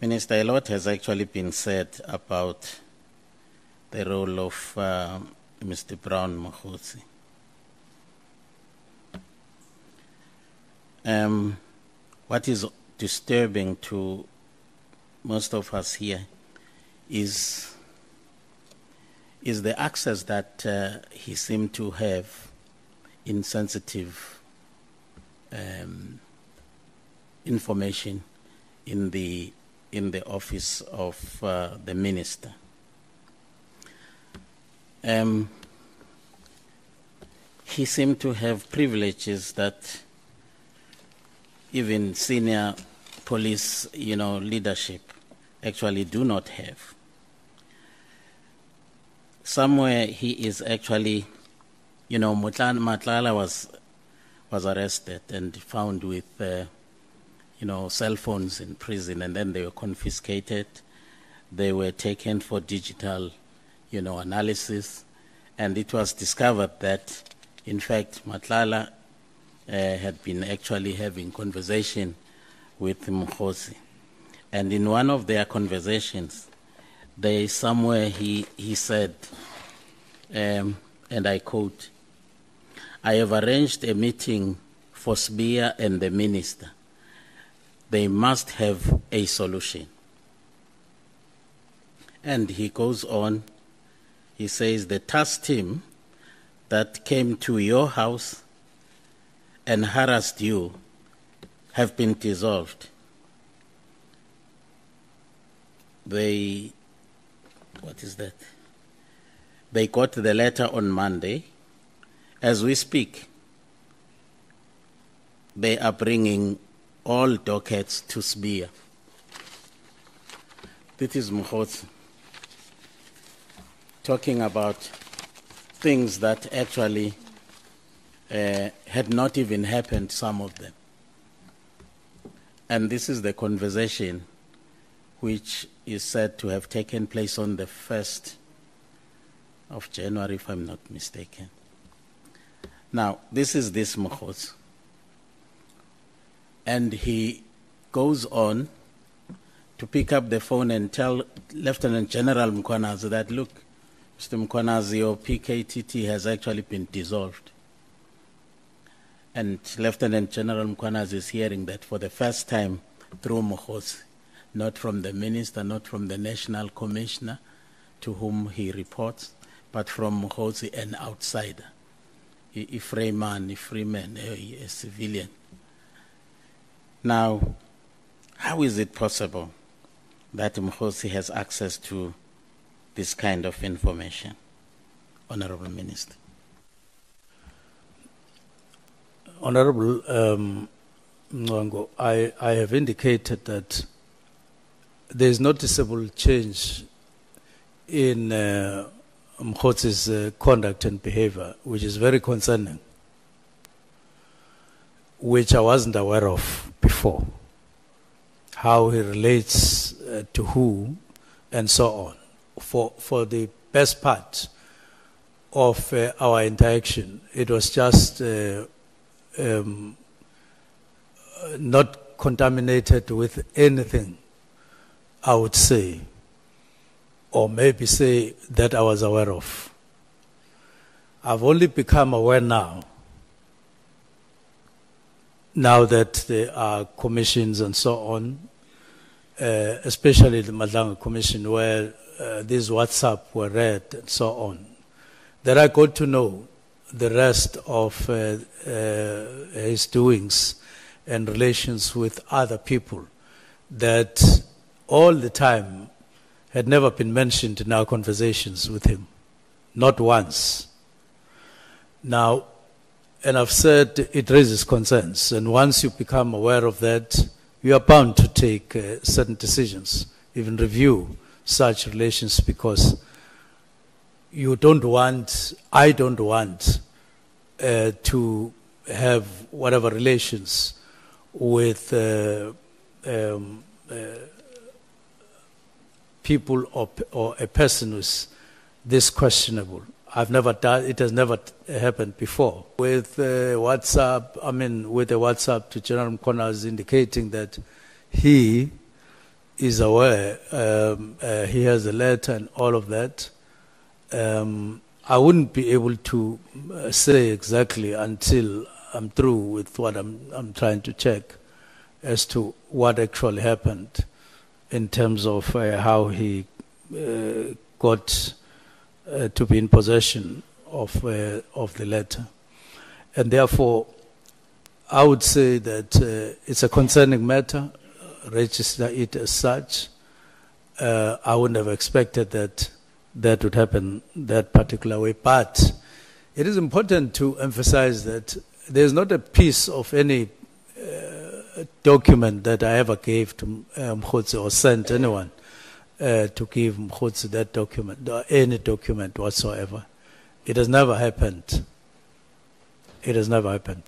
Minister, a lot has actually been said about the role of Mr. Brown Mokgotsi. What is disturbing to most of us here is the access that he seemed to have in sensitive information in the office of the minister. He seemed to have privileges that even senior police, leadership actually do not have. Somewhere he is actually, Matlala was arrested and found with, cell phones in prison, and then they were confiscated. They were taken for digital, analysis, and it was discovered that, in fact, Matlala had been actually having conversation with Mokgotsi. And in one of their conversations, somewhere he said, and I quote, "I have arranged a meeting for Sbia and the minister. They must have a solution." And he goes on, he says, "The task team that came to your house and harassed you have been dissolved. They got the letter on Monday. As we speak, they are bringing all dockets to Sbia." This is Mokgotsi talking about things that actually had not even happened, some of them. And this is the conversation which is said to have taken place on the 1st of January, if I'm not mistaken. Now, this is this Mokgotsi. And he goes on to pick up the phone and tell Lieutenant General Mkhwanazi that, "Look, Mr. Mkhwanazi, your PKTT has actually been dissolved." And Lieutenant General Mkhwanazi is hearing that for the first time through Mokgotsi, not from the minister, not from the national commissioner to whom he reports, but from Mokgotsi, an outsider, a free man, a civilian. Now, how is it possible that Mokgotsi has access to this kind of information, Honorable Minister? Honorable Nwango, I have indicated that there is noticeable change in Mokgotsi's conduct and behavior, which is very concerning, which I wasn't aware of before. How he relates to who and so on. For the best part of our interaction, it was just not contaminated with anything, I would say, or maybe say that I was aware of. I've only become aware now that there are commissions and so on, especially the Madlanga Commission, where these WhatsApp were read and so on, that I got to know the rest of his doings and relations with other people that all the time had never been mentioned in our conversations with him, not once. Now, and I've said it raises concerns, and once you become aware of that, you are bound to take certain decisions, even review such relations, because you don't want, I don't want to have whatever relations with people or a person who's this questionable. I've never done, it has never happened before. With WhatsApp, with the WhatsApp to General Mkhwanazi indicating that he is aware. He has a letter and all of that. I wouldn't be able to say exactly until I'm through with what I'm trying to check as to what actually happened in terms of how he got to be in possession of the letter. And therefore, I would say that it's a concerning matter. Register it as such. I wouldn't have expected that would happen that particular way. But it is important to emphasize that there's not a piece of any document that I ever gave to Mokgotsi or sent anyone to give Mokgotsi that document or any document whatsoever. It has never happened. It has never happened.